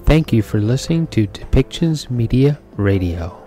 Thank you for listening to Depictions Media Radio.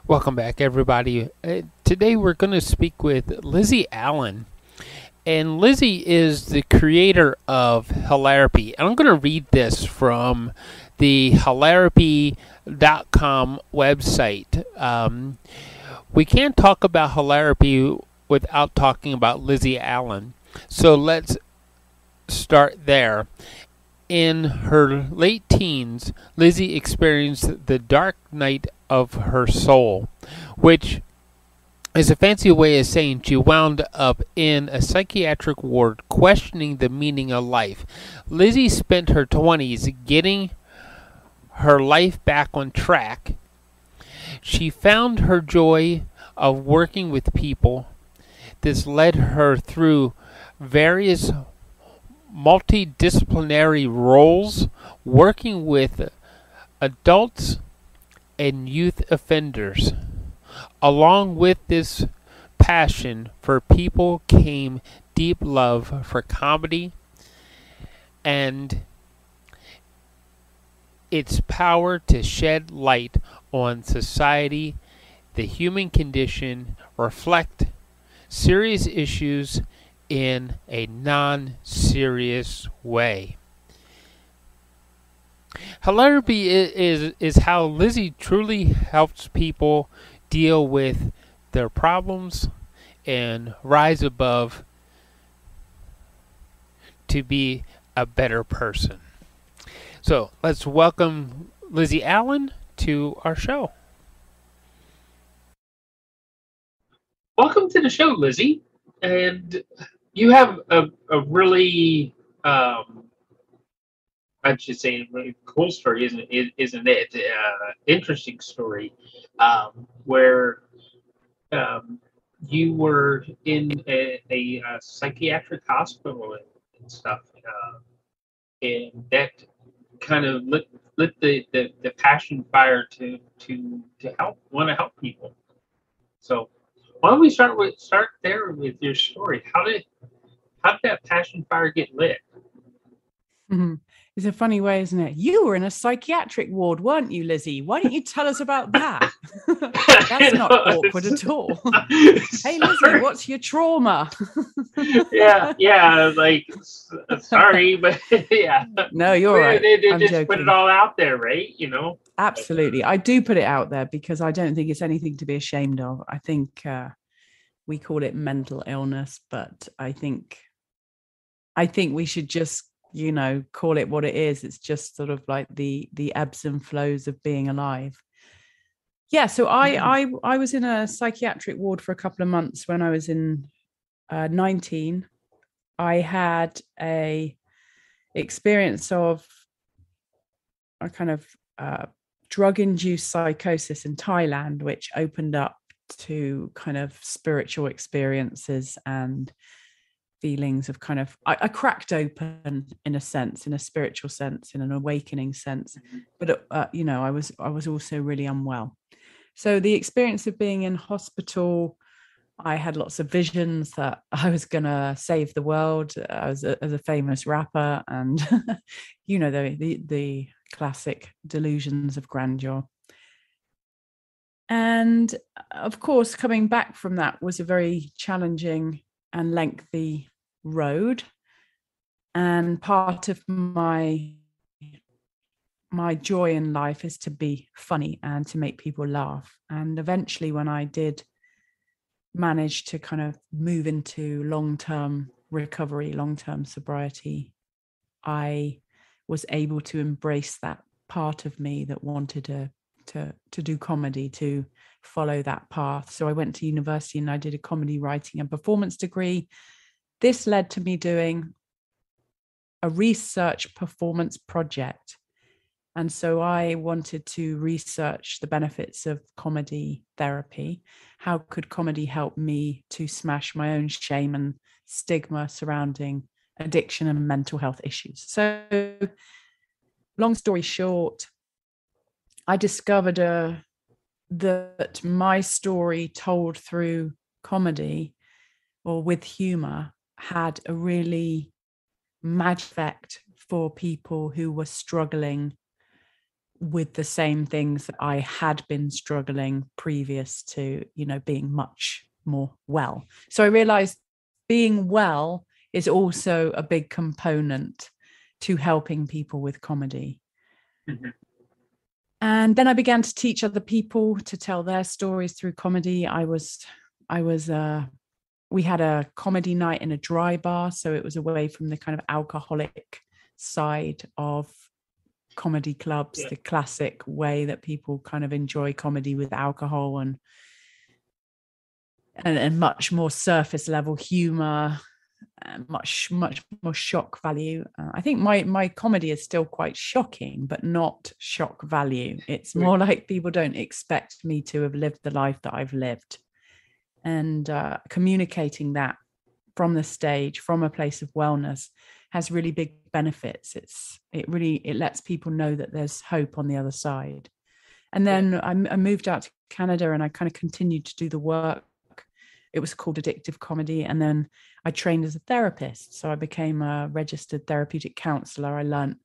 Welcome back, everybody. Today we're going to speak with Lizzy Allan. And Lizzy is the creator of Hilarpy. And I'm going to read this from the Hilarpy.com website. We can't talk about Hilarpy without talking about Lizzy Allan. So let's start there. In her late teens, Lizzy experienced the dark night of her soul, which is a fancy way of saying she wound up in a psychiatric ward questioning the meaning of life. Lizzy spent her 20s getting her life back on track. She found her joy of working with people. This led her through various multidisciplinary roles, working with adults and youth offenders. Along with this passion for people came deep love for comedy and its power to shed light on society, the human condition, reflect serious issues in a non-serious way. Hilarpy is how Lizzy truly helps people deal with their problems and rise above to be a better person. So let's welcome Lizzy Allan to our show. Welcome to the show, Lizzy. And you have a really, I should say, a really cool story, isn't it? Interesting story, where you were in a psychiatric hospital and stuff, and that kind of lit the passion fire to want to help people. So why don't we start there with your story? How did that passion fire get lit? Mm-hmm. It's a funny way, isn't it? You were in a psychiatric ward, weren't you, Lizzy? Why don't you tell us about that? That's not awkward at all. Hey, Lizzy, what's your trauma? yeah, like, sorry, but yeah. No, you're right. They I'm just joking. put it all out there, right? You know? Absolutely. I do put it out there because I don't think it's anything to be ashamed of. I think we call it mental illness, but I think we should just, call it what it is. It's just sort of like the ebbs and flows of being alive. Yeah. So I was in a psychiatric ward for a couple of months when I was in 19. I had a experience of a kind of drug-induced psychosis in Thailand, which opened up to kind of spiritual experiences and feelings of kind of I cracked open in a sense, in a spiritual sense, in an awakening sense, but I was also really unwell. So the experience of being in hospital, I had lots of visions that I was gonna save the world as a famous rapper, and the classic delusions of grandeur. And of course, coming back from that was a very challenging and lengthy road. And part of my joy in life is to be funny and to make people laugh. And eventually, when I did manage to kind of move into long-term recovery, long-term sobriety, I was able to embrace that part of me that wanted to do comedy, to follow that path. So I went to university and I did a comedy writing and performance degree. this led to me doing a research performance project. And so I wanted to research the benefits of comedy therapy. How could comedy help me to smash my own shame and stigma surrounding addiction and mental health issues? So, long story short, I discovered that my story told through comedy or with humor had a really magic effect for people who were struggling with the same things that I had been struggling previous to, being much more well. So I realized being well is also a big component to helping people with comedy. Mm-hmm. And then I began to teach other people to tell their stories through comedy. We had a comedy night in a dry bar, so it was away from the kind of alcoholic side of comedy clubs, the classic way that people kind of enjoy comedy with alcohol and much more surface level humor, much more shock value. I think my comedy is still quite shocking, but not shock value. It's more like people don't expect me to have lived the life that I've lived, and communicating that from the stage, from a place of wellness, has really big benefits. It lets people know that there's hope on the other side. And then I moved out to Canada and I kind of continued to do the work. It was called addictive comedy. And then I trained as a therapist. So I became a registered therapeutic counselor. I learned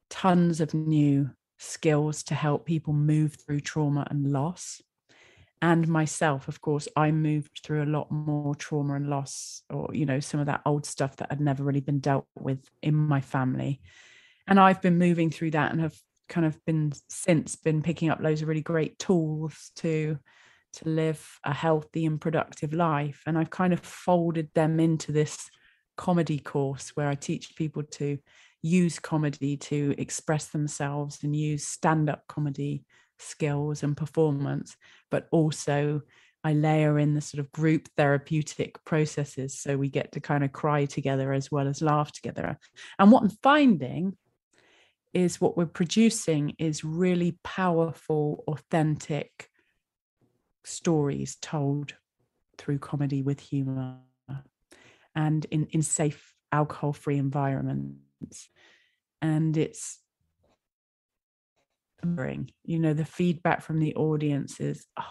tons of new skills to help people move through trauma and loss. And myself, of course, I moved through a lot more trauma and loss, or, some of that old stuff that had never really been dealt with in my family. And I've been moving through that and have kind of been picking up loads of really great tools to live a healthy and productive life. And I've kind of folded them into this comedy course where I teach people to use comedy to express themselves and use stand-up comedy skills and performance, but also I layer in the sort of group therapeutic processes, so we get to kind of cry together as well as laugh together. And what I'm finding is what we're producing is really powerful, authentic stories told through comedy with humor and in safe alcohol-free environments. And it's, the feedback from the audience is, oh,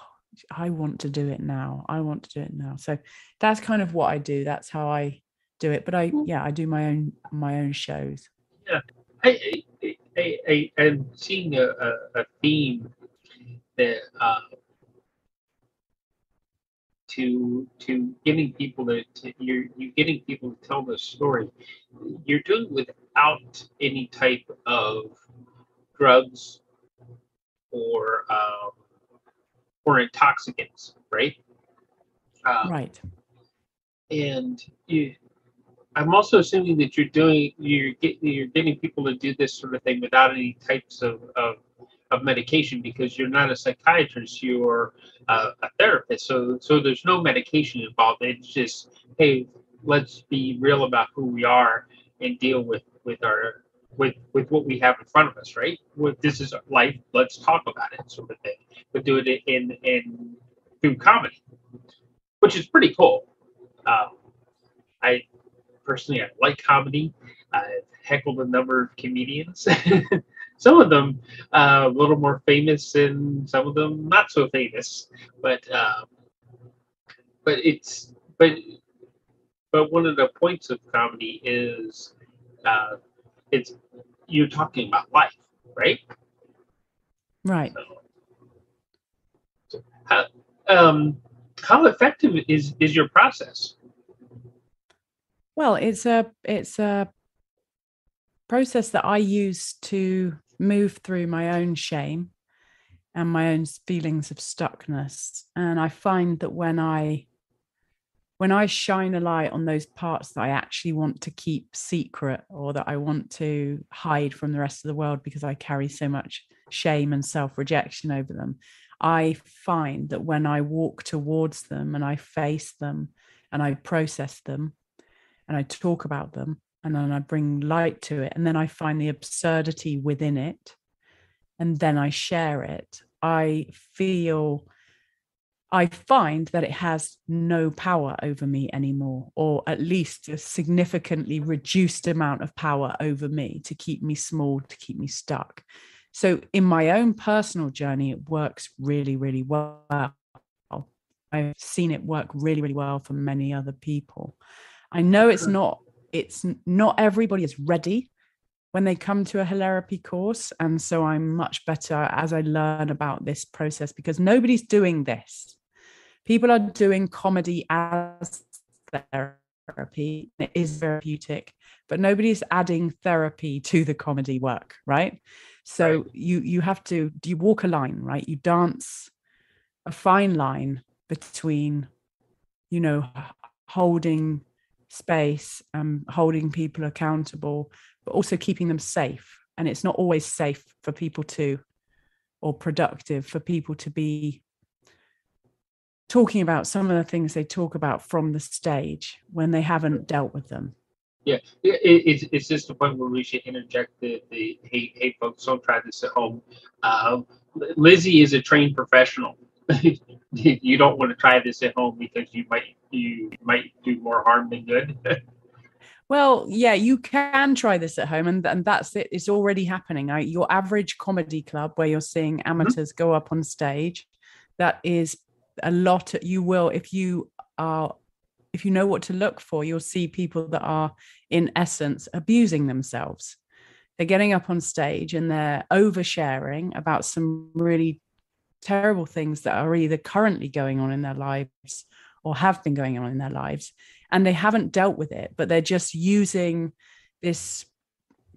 I want to do it now. I want to do it now. So that's kind of what I do. That's how I do it. But I do my own shows. Yeah, I'm seeing a theme that to getting people you're getting people to tell the story. You're doing it without any type of drugs or intoxicants, right? Right. And I'm also assuming that you're getting people to do this sort of thing without any types of medication, because you're not a psychiatrist, you're a therapist. So there's no medication involved. It's just, hey, let's be real about who we are and deal with what we have in front of us, right? This is life. Let's talk about it, sort of thing. But do it in through comedy, which is pretty cool. I personally, I like comedy. I've heckled a number of comedians. Some of them a little more famous, and some of them not so famous. But it's but one of the points of comedy is uh, it's you're talking about life, right? Right. So how effective is your process? Well, it's a process that I use to move through my own shame and my own feelings of stuckness. And I find that when I shine a light on those parts that I actually want to keep secret, or that I want to hide from the rest of the world because I carry so much shame and self-rejection over them, I find that when I walk towards them and I face them and I process them, and I talk about them, and then I bring light to it, and then I find the absurdity within it, and then I share it, I find that it has no power over me anymore, or at least a significantly reduced amount of power over me to keep me small, to keep me stuck. So in my own personal journey, it works really, really well. I've seen it work really, really well for many other people. I know it's not everybody is ready when they come to a Hilarpy course. And so I'm much better as I learn about this process, because nobody's doing this. People are doing comedy as therapy. It is therapeutic, but nobody's adding therapy to the comedy work, right? So right. You have to, you walk a line, right? You dance a fine line between, holding space and holding people accountable, but also keeping them safe. And it's not always safe for people to, or productive for people to be talking about some of the things they talk about from the stage when they haven't dealt with them. Yeah, it's just the point where we should interject the hey folks, don't try this at home. Lizzy is a trained professional. You don't want to try this at home because you might do more harm than good. Well, yeah, you can try this at home, and that's it. It's already happening. Your average comedy club where you're seeing amateurs go up on stage, that is a lot. You will, if you know what to look for, you'll see people that are in essence abusing themselves. They're getting up on stage and they're oversharing about some really terrible things that are either currently going on in their lives or have been going on in their lives, and they haven't dealt with it, but they're just using this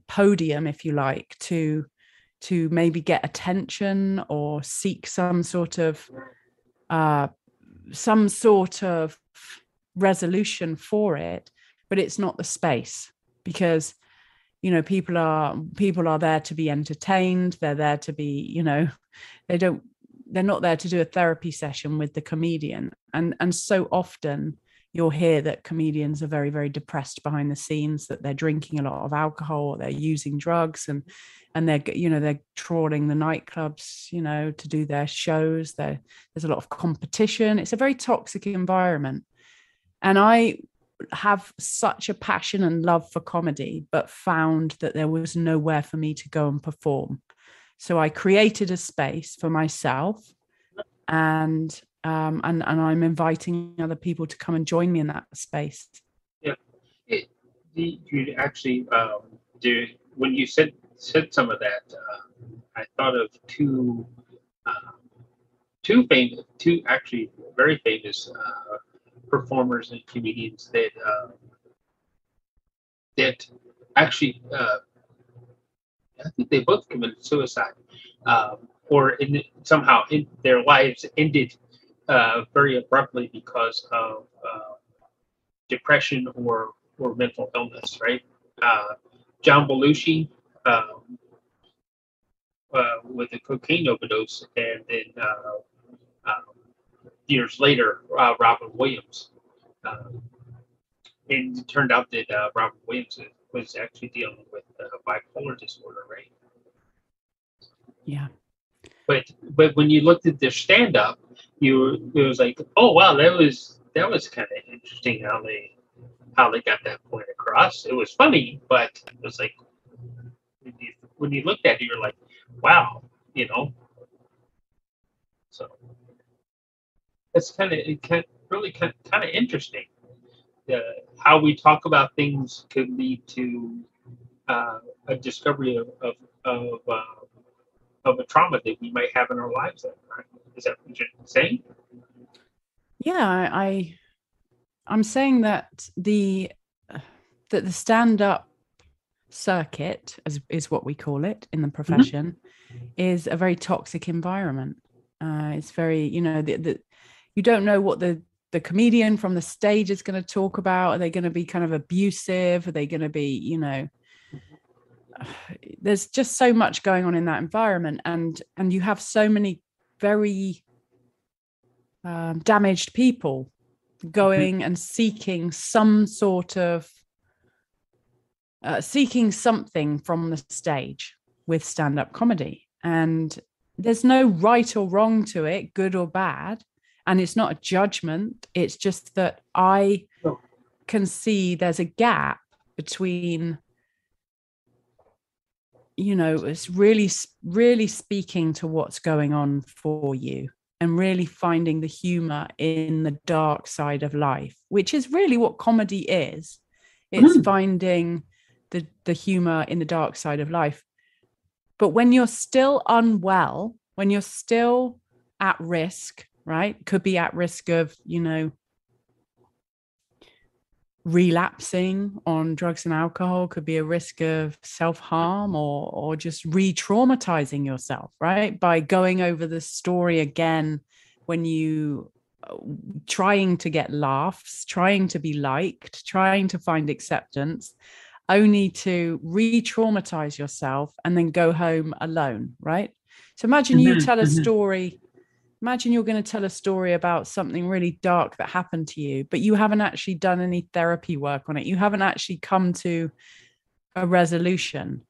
podium, if you like, to maybe get attention or seek some sort of resolution for it. But it's not the space, because people are there to be entertained. They're there to be, they're not there to do a therapy session with the comedian. And so often you'll hear that comedians are very, very depressed behind the scenes, that they're drinking a lot of alcohol, or they're using drugs, and they're trawling the nightclubs, to do their shows. There's a lot of competition. It's a very toxic environment. And I have such a passion and love for comedy, but found that there was nowhere for me to go and perform. So I created a space for myself, and I'm inviting other people to come and join me in that space. Yeah, you actually when you said some of that, I thought of two actually very famous performers and comedians that actually. I think they both committed suicide, or somehow their lives ended very abruptly because of depression or mental illness. Right? John Belushi with a cocaine overdose, and then years later, Robin Williams. And it turned out that Robin Williams was actually dealing with bipolar disorder, right? Yeah. But when you looked at their stand-up, it was like, oh wow, that was kind of interesting how they got that point across. It was funny, but it was like when you looked at it, you're like, wow, So it's really kind of interesting. How we talk about things could lead to a discovery of a trauma that we might have in our lives. Is that what you're saying? Yeah, I'm saying that the stand-up circuit, is what we call it in the profession, is a very toxic environment. It's very, you don't know what the comedian from the stage is going to talk about. Are they going to be kind of abusive? Are they going to be, there's just so much going on in that environment, and you have so many very damaged people going and seeking some sort of seeking something from the stage with stand-up comedy. And there's no right or wrong to it, good or bad. And it's not a judgment. It's just that I can see there's a gap between, it's really speaking to what's going on for you and really finding the humor in the dark side of life, which is really what comedy is. It's finding the humor in the dark side of life. But when you're still unwell, when you're still at risk, right? Could be at risk of, relapsing on drugs and alcohol, could be a risk of self-harm or just re-traumatizing yourself, right? By going over the story again when you trying to get laughs, trying to be liked, trying to find acceptance, only to re-traumatize yourself and then go home alone, right? So imagine you tell a story. Imagine you're going to tell a story about something really dark that happened to you, but you haven't actually done any therapy work on it. You haven't actually come to a resolution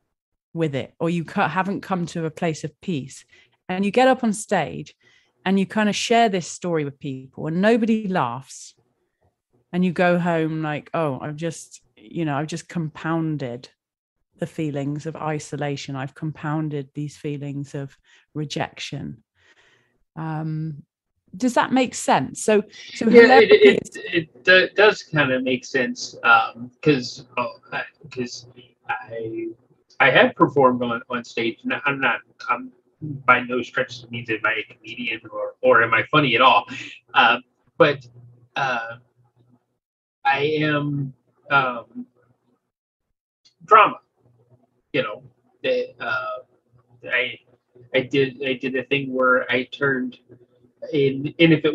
with it, or you haven't come to a place of peace. And you get up on stage and you kind of share this story with people and nobody laughs. And you go home like, oh, I've just compounded the feelings of isolation. I've compounded these feelings of rejection. Does that make sense? So yeah, it does kind of make sense, because I have performed on stage, and I'm by no stretch of means am I a comedian or am I funny at all, but I am drama. I did a thing where I turned in, and if it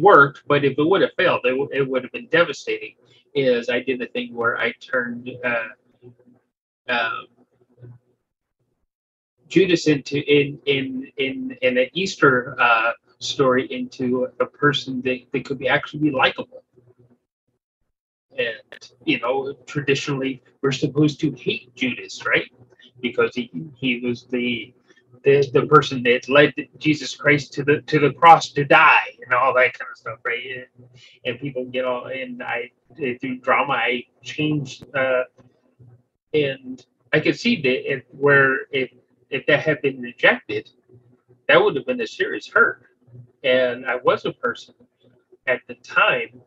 worked, but if it would have failed, it would have been devastating. Is I did the thing where I turned Judas into in an Easter story into a person that could actually be likable. And traditionally we're supposed to hate Judas, right? Because he was the person that led Jesus Christ to the cross to die and all that kind of stuff, right? And people get all, and through drama I changed, and I could see that if that had been rejected, that would have been a serious hurt. And I was a person at the time.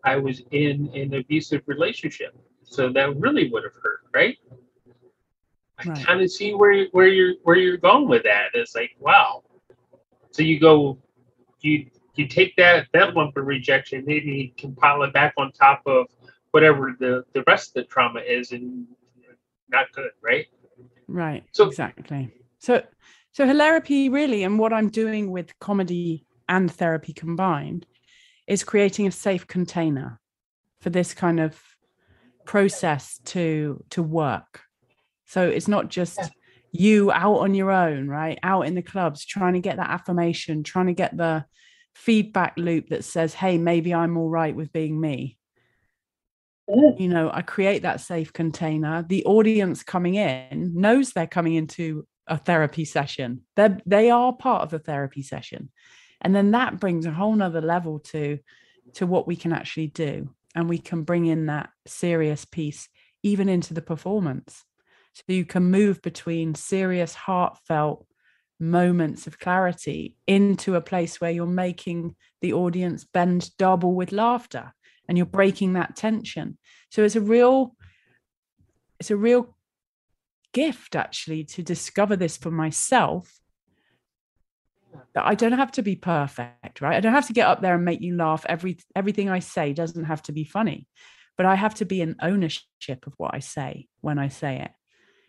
I was in an abusive relationship, so that really would have hurt, right? I kind of see where you're going with that. It's like, wow. So you take that lump of rejection, maybe you can pile it back on top of whatever the rest of the trauma is, and not good, right? Right. So exactly. So Hilarpy really, and what I'm doing with comedy and therapy combined, is creating a safe container for this kind of process to work. So it's not just you out on your own, right? Out in the clubs, trying to get that affirmation, trying to get the feedback loop that says, hey, maybe I'm all right with being me. I create that safe container. The audience coming in knows they're coming into a therapy session. They are part of the therapy session. And then that brings a whole nother level to what we can actually do. And we can bring in that serious piece even into the performance. So you can move between serious, heartfelt moments of clarity into a place where you're making the audience bend double with laughter and you're breaking that tension. So it's a real gift actually to discover this for myself. That I don't have to be perfect, right? I don't have to get up there and make you laugh. Everything I say doesn't have to be funny, but I have to be in ownership of what I say when I say it.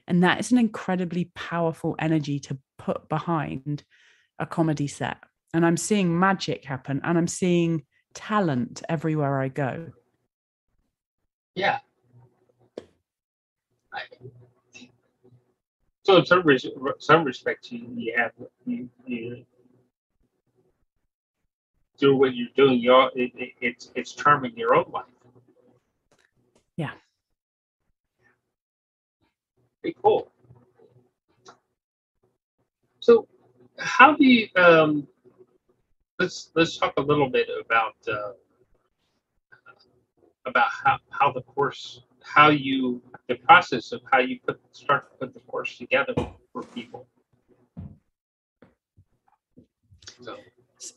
And that is an incredibly powerful energy to put behind a comedy set. And I'm seeing magic happen, and I'm seeing talent everywhere I go. Yeah. So in some respects, you through what you're doing, it's charming your own life. Yeah. Pretty cool. So, how do you let's talk a little bit about how the course, the process of how you start to put the course together for people.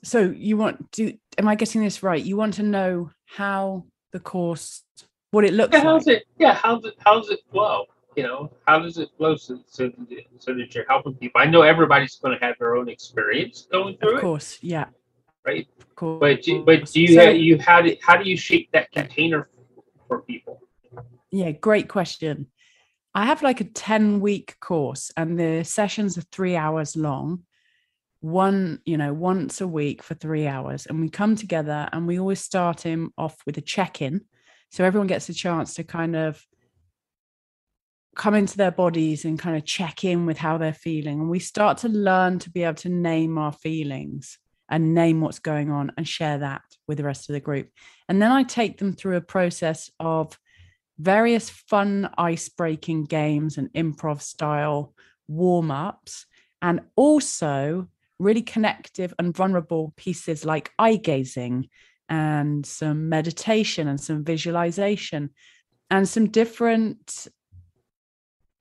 So you want to, am I getting this right? You want to know how the course, what it looks like? How's it flow? You know, how does it flow so that you're helping people? I know everybody's going to have their own experience going through it. Of course, yeah. Right. Of course. But do you how do you shape that container for people? Yeah, great question. I have like a 10-week course, and the sessions are 3 hours long. Once a week for 3 hours, and we come together and we always start him off with a check-in, so everyone gets a chance to kind of come into their bodies and kind of check in with how they're feeling, and we start to learn to be able to name our feelings and name what's going on and share that with the rest of the group. And then I take them through a process of various fun ice-breaking games and improv style warm-ups, and also really connective and vulnerable pieces like eye gazing and some meditation and some visualization and some different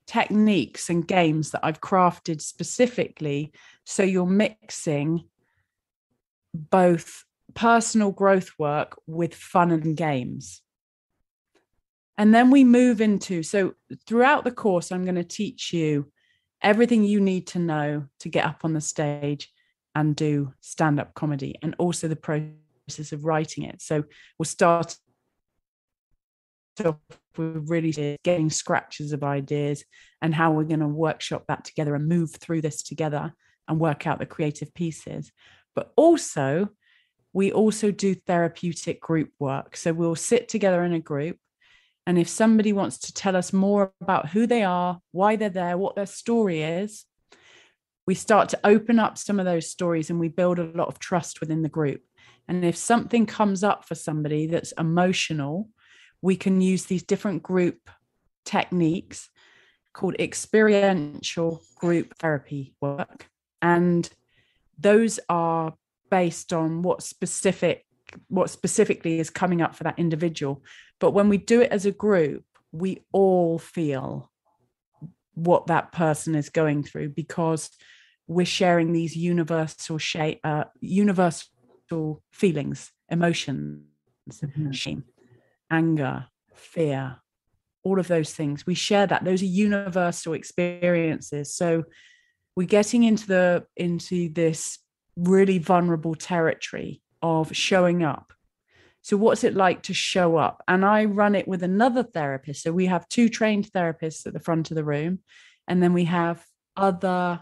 techniques and games that I've crafted specifically. So you're mixing both personal growth work with fun and games. And then we move into, so throughout the course, I'm going to teach you everything you need to know to get up on the stage and do stand-up comedy, and also the process of writing it. So we'll start off with really getting scratches of ideas and how we're going to workshop that together and move through this together and work out the creative pieces. But also, we also do therapeutic group work. So we'll sit together in a group, and if somebody wants to tell us more about who they are, why they're there, what their story is, we start to open up some of those stories and we build a lot of trust within the group. And if something comes up for somebody that's emotional, we can use these different group techniques called experiential group therapy work. And those are based on what specifically is coming up for that individual. But when we do it as a group, we all feel what that person is going through, because we're sharing these universal feelings, emotions, shame, anger, fear, all of those things. We share that. Those are universal experiences. So we're getting into this really vulnerable territory of showing up. So what's it like to show up? And I run it with another therapist. So we have 2 trained therapists at the front of the room, and then we have other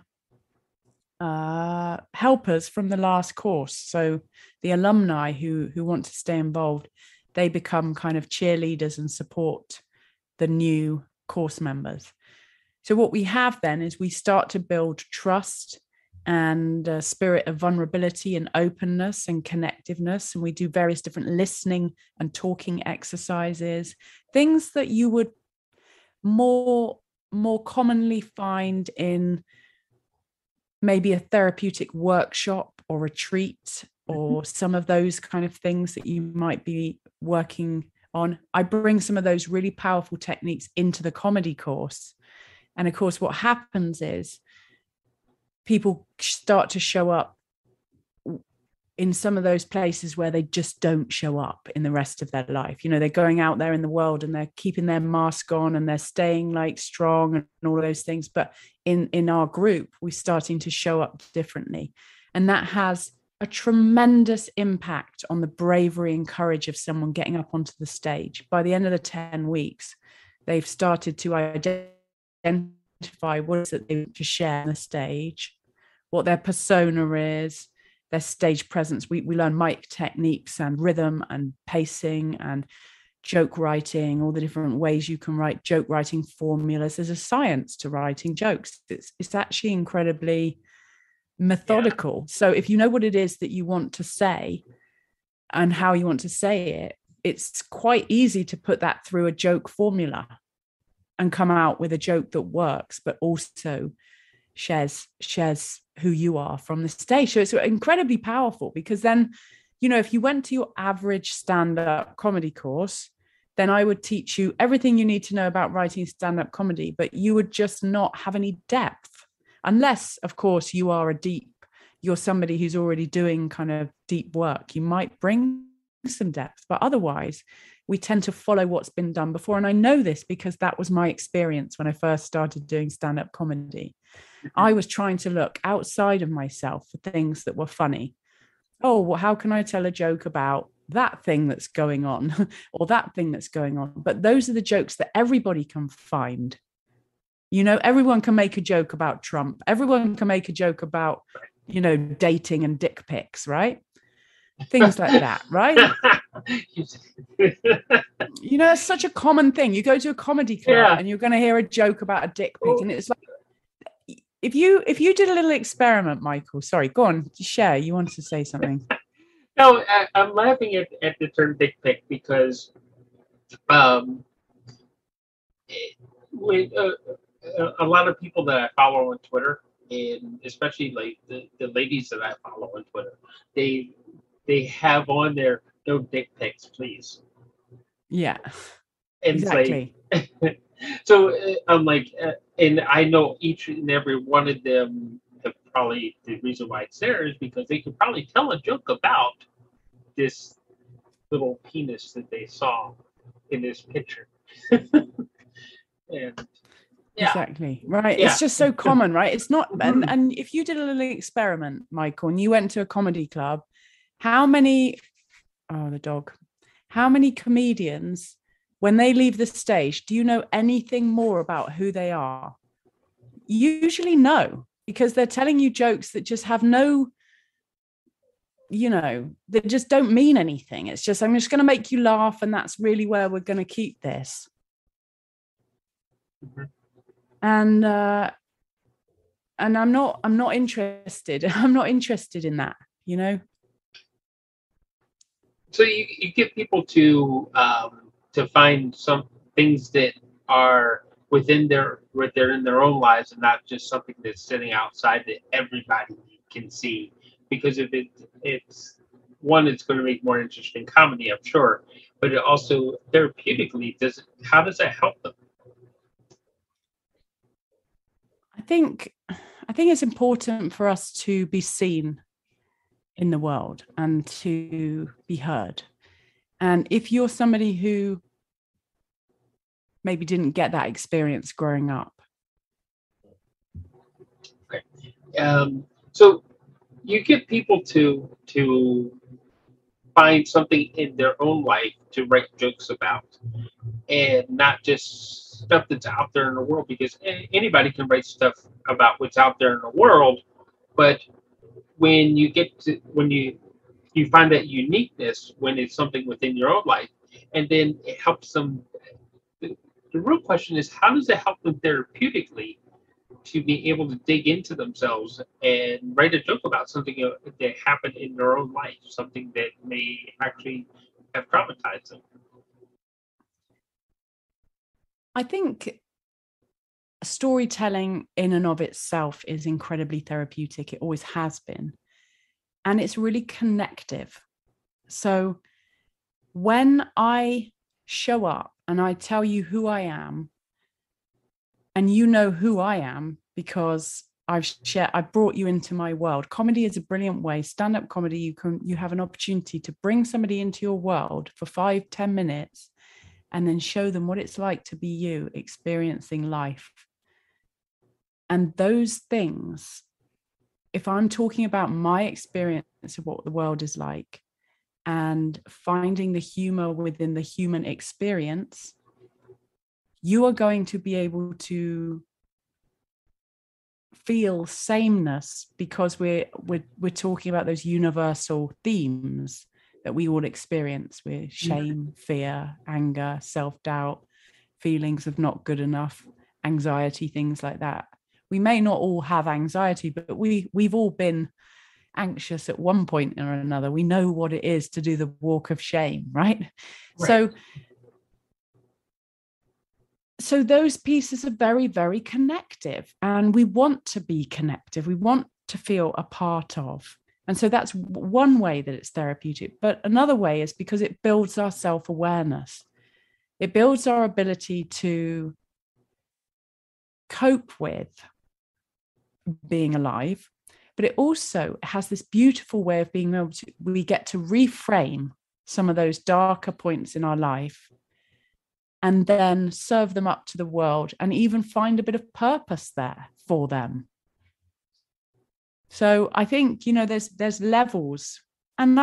helpers from the last course. So the alumni who want to stay involved, they become kind of cheerleaders and support the new course members. So what we have then is we start to build trust and a spirit of vulnerability and openness and connectiveness. And we do various different listening and talking exercises, things that you would more commonly find in maybe a therapeutic workshop or retreat, or some of those kind of things that you might be working on. I bring some of those really powerful techniques into the comedy course. And of course, what happens is people start to show up in some of those places where they just don't show up in the rest of their life. You know, they're going out there in the world and they're keeping their mask on and they're staying like strong and all those things. But in our group, we're starting to show up differently. And that has a tremendous impact on the bravery and courage of someone getting up onto the stage. By the end of the 10 weeks, they've started to identify what is it they want to share on the stage, what their persona is, their stage presence. We learn mic techniques and rhythm and pacing and joke writing, all the different ways you can write joke writing formulas. There's a science to writing jokes. It's actually incredibly methodical. Yeah. So if you know what it is that you want to say, and how you want to say it, it's quite easy to put that through a joke formula and come out with a joke that works, but also shares who you are from the stage. So it's incredibly powerful, because then, you know, if you went to your average stand-up comedy course, then I would teach you everything you need to know about writing stand-up comedy, but you would just not have any depth, unless, of course, you're somebody who's already doing kind of deep work. You might bring some depth, but otherwise we tend to follow what's been done before. And I know this because that was my experience when I first started doing stand-up comedy. I was trying to look outside of myself for things that were funny. Oh, well, how can I tell a joke about that thing that's going on or that thing that's going on? But those are the jokes that everybody can find. You know, everyone can make a joke about Trump. Everyone can make a joke about, you know, dating and dick pics, right? Things like that, right? You know, it's such a common thing. You go to a comedy club and you're going to hear a joke about a dick pic, and it's like, if you did a little experiment, Michael. Sorry, go on, share. You wanted to say something. No, I'm laughing at the term dick pic because when a lot of people that I follow on Twitter, and especially like the ladies that I follow on Twitter, they have on there no dick pics, please. Yeah, and exactly. Like, so I'm like, and I know each and every one of them have probably, the reason why it's there is because they could probably tell a joke about this little penis that they saw in this picture. And yeah. Exactly. Right. Yeah. It's just so common, right? It's not, and if you did a little experiment, Michael, and you went to a comedy club, how many comedians, when they leave the stage, do you know anything more about who they are? Usually no, because they're telling you jokes that just have no, you know, they just don't mean anything. It's just, I'm just going to make you laugh, and that's really where we're going to keep this. And I'm not interested. I'm not interested in that, you know. So you get people to find some things that are within their in their own lives, and not just something that's sitting outside that everybody can see. Because if it's one, it's going to make more interesting comedy, I'm sure, but it also therapeutically how does that help them? I think it's important for us to be seen in the world and to be heard. And if you're somebody who maybe didn't get that experience growing up. Okay. So you get people to find something in their own life to write jokes about, and not just stuff that's out there in the world, because anybody can write stuff about what's out there in the world. But when you find that uniqueness when it's something within your own life, and then it helps them. The real question is, how does it help them therapeutically to be able to dig into themselves and write a joke about something that happened in their own life, something that may actually have traumatized them? I think storytelling in and of itself is incredibly therapeutic. It always has been. And it's really connective. So when I show up and I tell you who I am, and you know who I am because I've brought you into my world. Comedy is a brilliant way. Stand-up comedy, you have an opportunity to bring somebody into your world for 5-10 minutes and then show them what it's like to be you, experiencing life. And those things, if I'm talking about my experience of what the world is like and finding the humor within the human experience, you are going to be able to feel sameness, because we're talking about those universal themes that we all experience with shame, fear, anger, self-doubt, feelings of not good enough, anxiety, things like that. We may not all have anxiety, but we've all been anxious at one point or another, we know what it is to do the walk of shame, right? Right. So those pieces are very, very connective, and we want to be connective. We want to feel a part of. And so that's one way that it's therapeutic. But another way is because it builds our self-awareness. It builds our ability to cope with being alive, but it also has this beautiful way of being able to, we get to reframe some of those darker points in our life and then serve them up to the world and even find a bit of purpose there for them. So I think, there's levels, and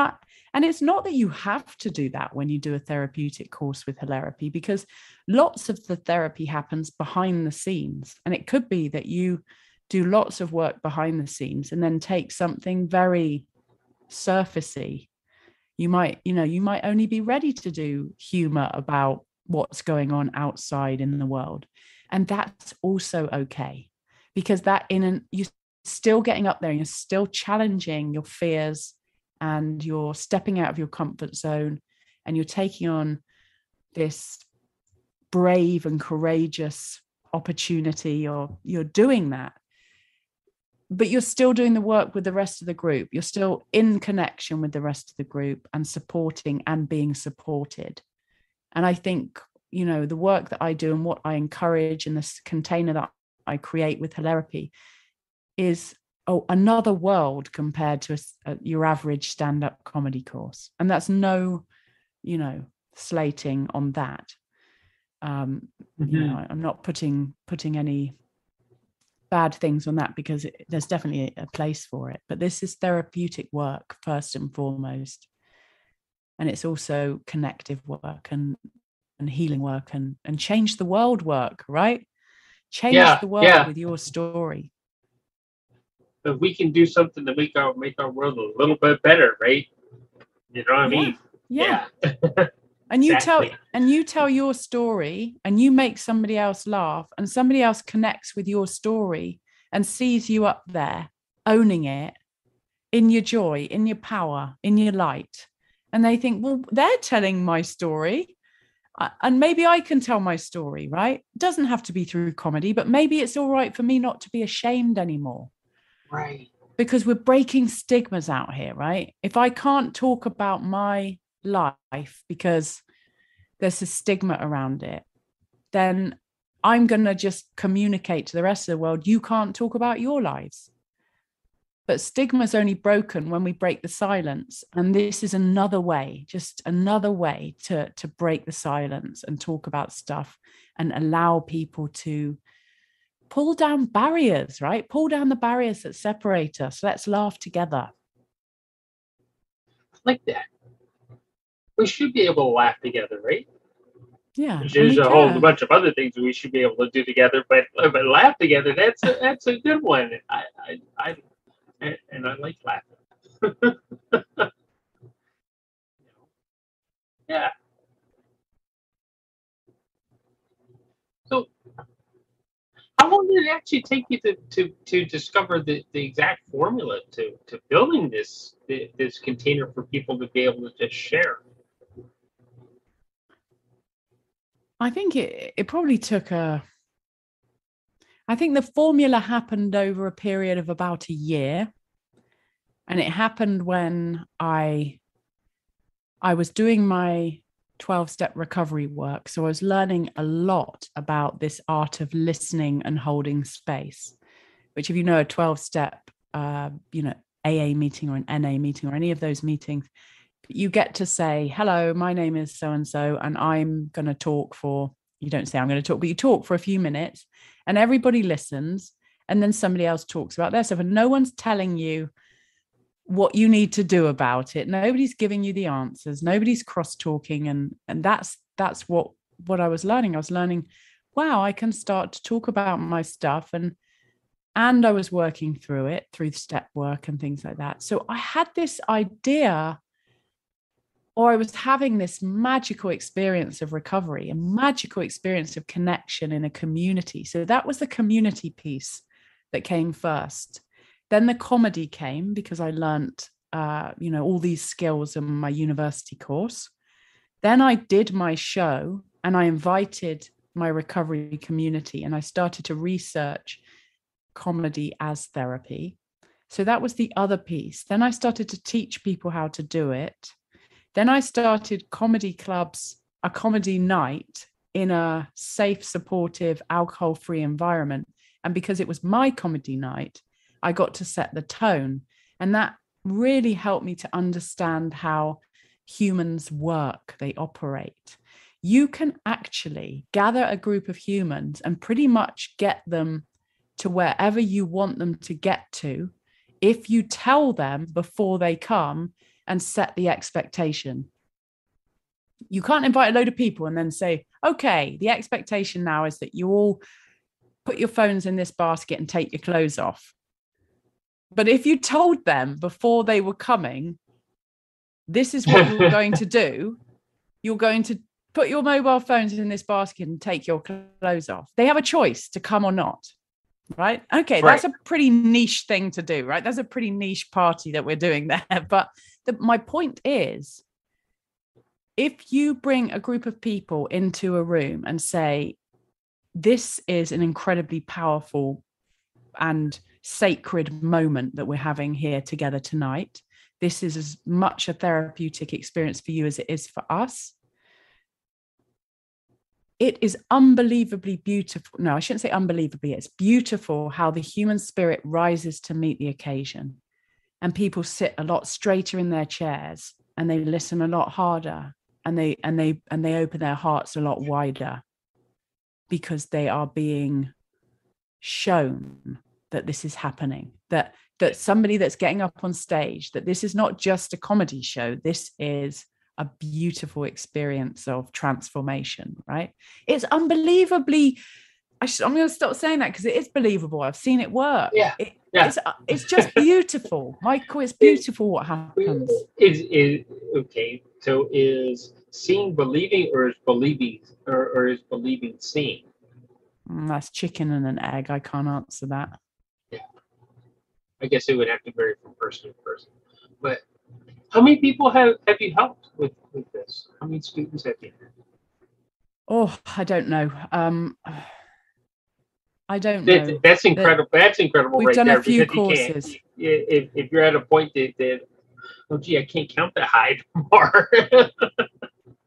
it's not that you have to do that when you do a therapeutic course with Hilarpy, because lots of the therapy happens behind the scenes. And it could be that you do lots of work behind the scenes and then take something very surfacey. You might only be ready to do humor about what's going on outside in the world. And that's also okay, because you're still getting up there and you're still challenging your fears and you're stepping out of your comfort zone and you're taking on this brave and courageous opportunity, or you're doing that. But you're still doing the work with the rest of the group. You're still in connection with the rest of the group and supporting and being supported. And I think, the work that I do and what I encourage in this container that I create with Hilarpy is another world compared to your average stand-up comedy course. And that's no, slating on that. I'm not putting any bad things on that, because there's definitely a place for it. But this is therapeutic work first and foremost. And it's also connective work and healing work and change the world work, right? Change the world with your story. But we can do something to make our world a little bit better, right? You know what I mean? Yeah. And you tell your story and you make somebody else laugh, and somebody else connects with your story and sees you up there owning it in your joy, in your power, in your light. And they think, well, they're telling my story, and maybe I can tell my story, right? It doesn't have to be through comedy, but maybe it's all right for me not to be ashamed anymore. Right. Because we're breaking stigmas out here, right? If I can't talk about my life because there's a stigma around it, then I'm going to just communicate to the rest of the world, you can't talk about your lives. But stigma is only broken when we break the silence. And this is another way, just another way to break the silence and talk about stuff and allow people to pull down barriers, right? Pull down the barriers that separate us. Let's laugh together. Like that. We should be able to laugh together, right? Yeah. There's a whole bunch of other things we should be able to do together, but laugh together, that's a good one. And I like laughing. Yeah. So how long did it actually take you to discover the exact formula to building this container for people to be able to just share? I think it probably took I think the formula happened over a period of about a year. And it happened when I was doing my 12-step recovery work. So I was learning a lot about this art of listening and holding space, which, if you know a 12-step, AA meeting or an NA meeting or any of those meetings, you get to say, hello, my name is so-and-so, and I'm going to talk for, you don't say I'm going to talk, but you talk for a few minutes and everybody listens. And then somebody else talks about their stuff, and no one's telling you what you need to do about it. Nobody's giving you the answers. Nobody's cross-talking. And that's what I was learning. I was learning, wow, I can start to talk about my stuff. And I was working through it, through step work and things like that. So I had this idea, or I was having this magical experience of recovery, a magical experience of connection in a community. So that was the community piece that came first. Then the comedy came because I learnt, all these skills in my university course. Then I did my show and I invited my recovery community and I started to research comedy as therapy. So that was the other piece. Then I started to teach people how to do it. Then I started comedy clubs, a comedy night in a safe, supportive, alcohol-free environment. And because it was my comedy night, I got to set the tone. And that really helped me to understand how humans work, they operate. You can actually gather a group of humans and pretty much get them to wherever you want them to get to if you tell them before they come and set the expectation. You can't invite a load of people and then say, okay, the expectation now is that you all put your phones in this basket and take your clothes off. But if you told them before they were coming, this is what you're going to do, you're going to put your mobile phones in this basket and take your clothes off. They have a choice to come or not. Right. Okay. Right. That's a pretty niche thing to do. Right. That's a pretty niche party that we're doing there. But my point is, if you bring a group of people into a room and say, this is an incredibly powerful and sacred moment that we're having here together tonight. This is as much a therapeutic experience for you as it is for us. It is unbelievably beautiful. No, I shouldn't say unbelievably. It's beautiful how the human spirit rises to meet the occasion. And people sit a lot straighter in their chairs and they listen a lot harder and they open their hearts a lot wider because they are being shown that this is happening, that somebody that's getting up on stage, that this is not just a comedy show. This is a beautiful experience of transformation, right? It's unbelievably, I'm going to stop saying that because it is believable. I've seen it work. Yeah. It's just beautiful. Michael, it's beautiful what happens. Okay. So is seeing believing or is believing or is believing seeing? That's chicken and an egg. I can't answer that. Yeah. I guess it would have to vary from person to person. But how many people have you helped with this? How many students have you had? Oh, I don't know. I don't know. That's incredible. That's incredible. We've right done there, a few courses. If you're at a point that oh gee, I can't count that high anymore.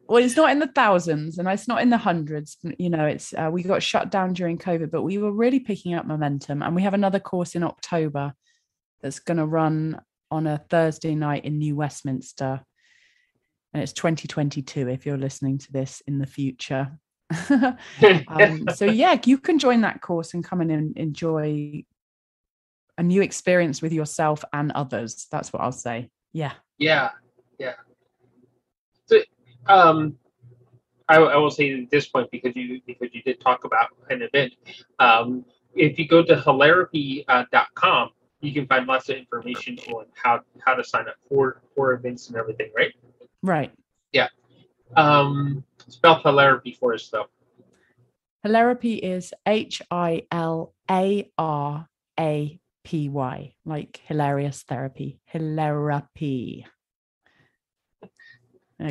Well, it's not in the thousands and it's not in the hundreds. It's we got shut down during COVID, but we were really picking up momentum. And we have another course in October that's going to run on a Thursday night in New Westminster. And it's 2022 if you're listening to this in the future. So yeah, you can join that course and come in and enjoy a new experience with yourself and others. That's what I'll say. Yeah. So, I will say at this point because you did talk about an event. If you go to hilarpy.com, you can find lots of information on how to sign up for events and everything. Right. Right. Yeah. Spell Hilarpy for us though. Hilarpy is HILARAPY, like hilarious therapy. Hilarpy.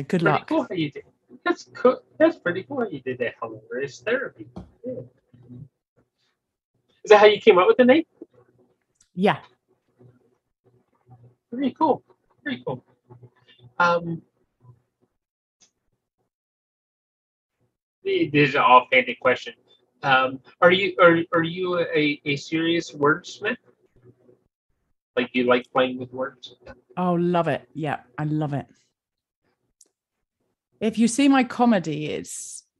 Good luck. Cool how you did. That's cool. That's pretty cool how you did that. Hilarious therapy. Yeah. Is that how you came up with the name? Yeah. Very cool. Very cool. This is an offhanded question. Are you a serious wordsmith? Like you like playing with words? Oh, love it. Yeah, I love it. If you see my comedy,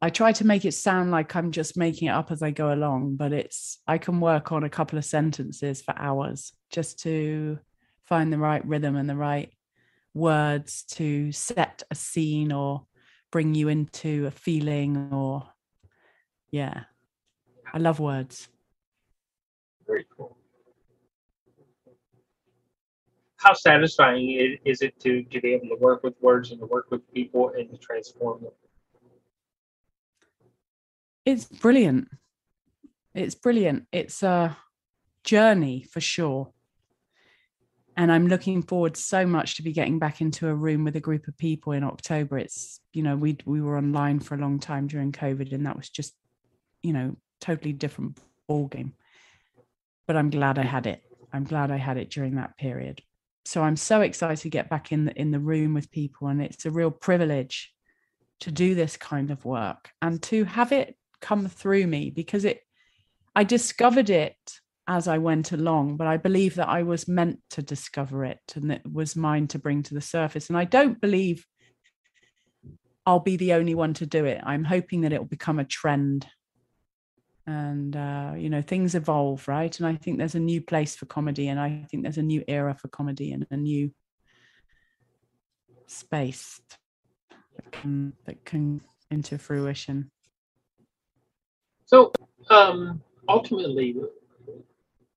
I try to make it sound like I'm just making it up as I go along, but I can work on a couple of sentences for hours just to find the right rhythm and the right words to set a scene or bring you into a feeling yeah. I love words. Very cool. How satisfying is it to be able to work with words and to work with people and to transform them? It's brilliant. It's brilliant. It's a journey for sure. And I'm looking forward so much to be getting back into a room with a group of people in October. It's, we were online for a long time during COVID, and that was just, totally different ballgame. But I'm glad I had it. I'm glad I had it during that period. So I'm so excited to get back in the room with people, and it's a real privilege to do this kind of work and to have it come through me, because I discovered it as I went along, but I believe that I was meant to discover it, and it was mine to bring to the surface. And I don't believe I'll be the only one to do it. I'm hoping that it will become a trend. And, things evolve, right? And I think there's a new place for comedy, and I think there's a new era for comedy, and a new space that can into fruition. So, ultimately,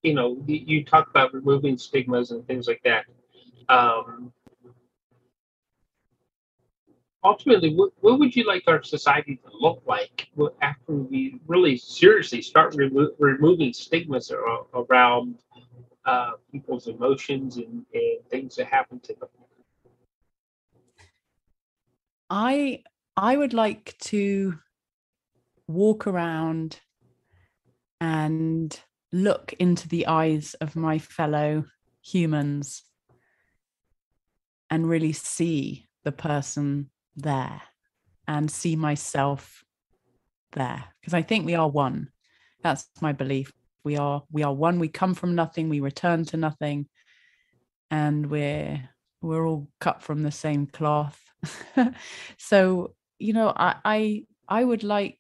you talk about removing stigmas and things like that. Ultimately, what would you like our society to look like after we really seriously start removing stigmas around people's emotions and things that happen to them? I would like to walk around and look into the eyes of my fellow humans and really see the person there and see myself there, because I think we are one. That's my belief. We are one. We come from nothing, we return to nothing, and we're all cut from the same cloth. So I would like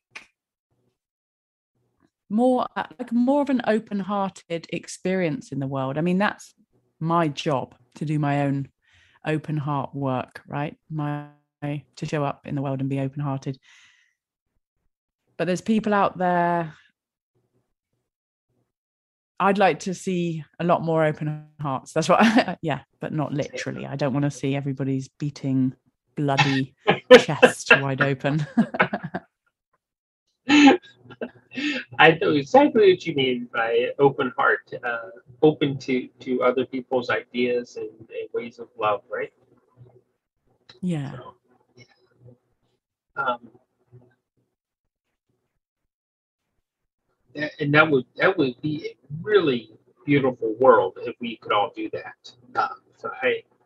more of an open-hearted experience in the world. I mean, that's my job, to do my own open heart work, right? To show up in the world and be open-hearted. But there's people out there. I'd like to see a lot more open hearts. That's what yeah, but not literally. I don't want to see everybody's beating bloody chest wide open. I know exactly what you mean by open heart, open to other people's ideas and ways of love, right? Yeah. So, and that would be a really beautiful world if we could all do that. So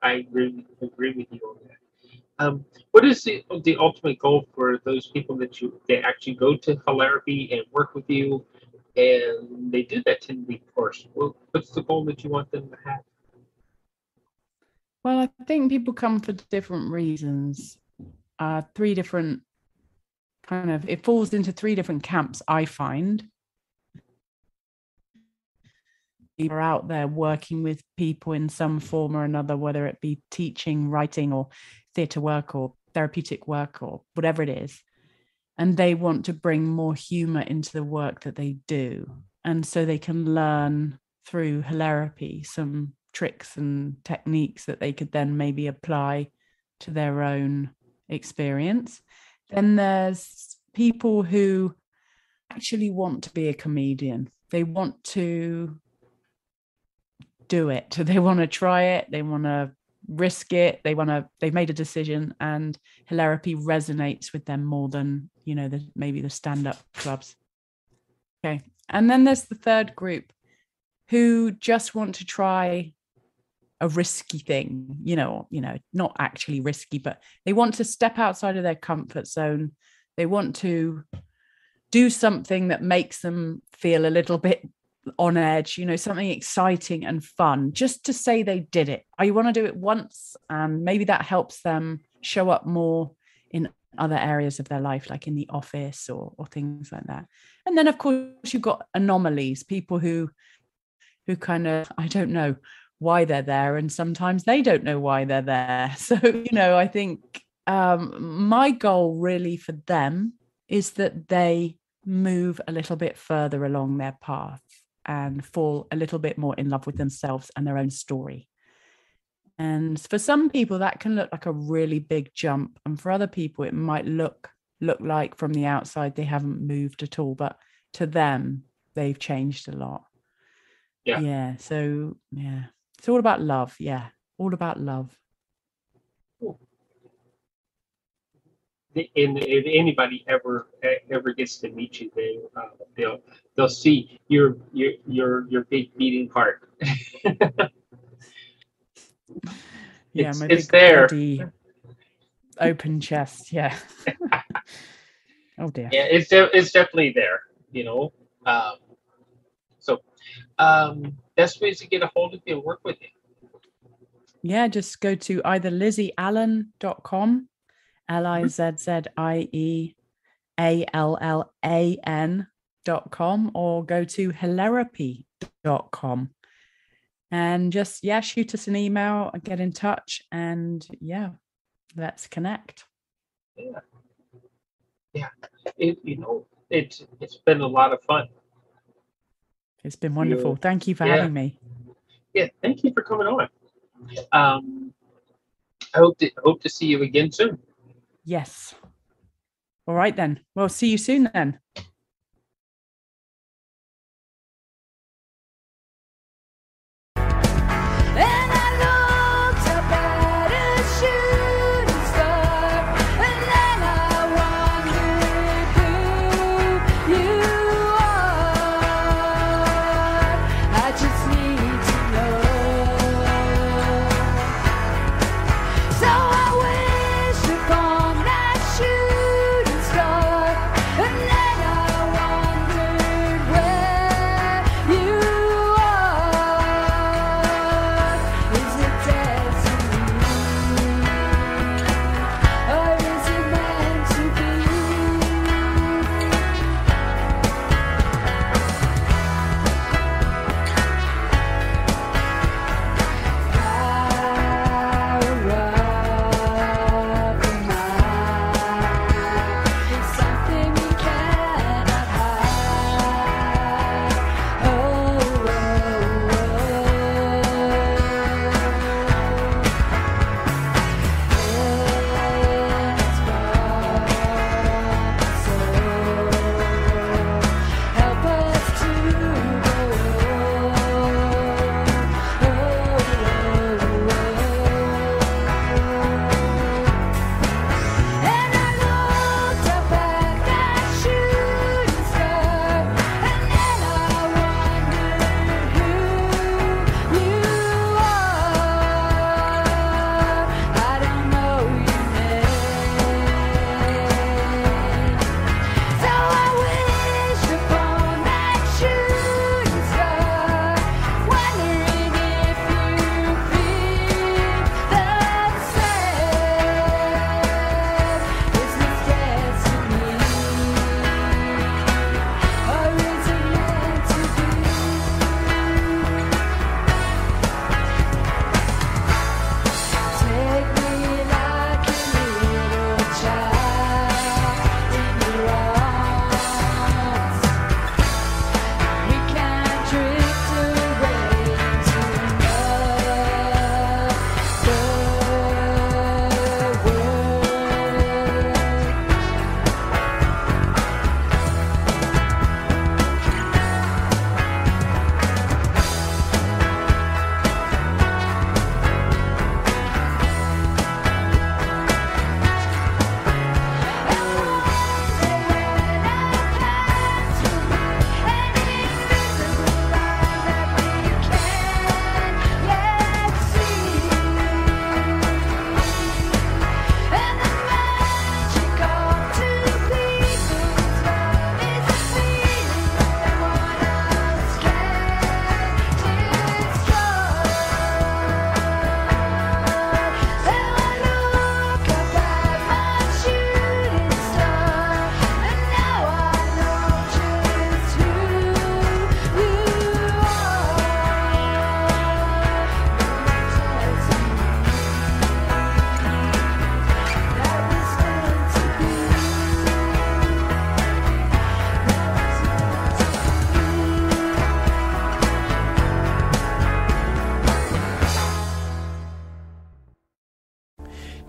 I really agree with you on that. What is the ultimate goal for those people that actually go to Hilarpy and work with you, and they do that 10-week course? What's the goal that you want them to have? Well, I think people come for different reasons. Three different it falls into three different camps, I find. People are out there working with people in some form or another, whether it be teaching, writing, or theatre work, or therapeutic work, or whatever it is. And they want to bring more humor into the work that they do. And so they can learn through Hilarpy some tricks and techniques that they could then maybe apply to their own experience. Then there's people who actually want to be a comedian. They want to do it. They want to try it. They want to risk it. They've made a decision, and Hilarpy resonates with them more than, maybe the stand-up clubs. Okay. And then there's the third group who just want to try a risky thing, not actually risky, but they want to step outside of their comfort zone. They want to do something that makes them feel a little bit on edge, something exciting and fun, just to say they did it. I want to do it once, and maybe that helps them show up more in other areas of their life, like in the office or things like that. And then, of course, you've got anomalies, people who kind of, I don't know why they're there, and sometimes they don't know why they're there. So, I think my goal really for them is that they move a little bit further along their path and fall a little bit more in love with themselves and their own story. And for some people, that can look like a really big jump. And for other people, it might look like from the outside, they haven't moved at all. But to them, they've changed a lot. Yeah. Yeah. So, yeah. It's all about love. Yeah, all about love. And if anybody ever gets to meet you, they'll see your big beating heart. Yeah, my it's big there. bloody open chest. Yeah. Oh dear. Yeah, it's definitely there. Best ways to get a hold of you and work with you. Yeah, just go to either LizzyAllan.com, LIZZIEALLAN.com, or go to Hilarpy.com. And just, shoot us an email and get in touch. And let's connect. Yeah. It's been a lot of fun. It's been wonderful. Thank you for having me. Yeah, thank you for coming on. I hope to see you again soon. Yes. All right then. Well, see you soon then.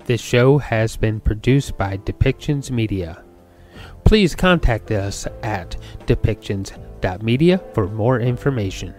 This show has been produced by Depictions Media. Please contact us at depictions.media for more information.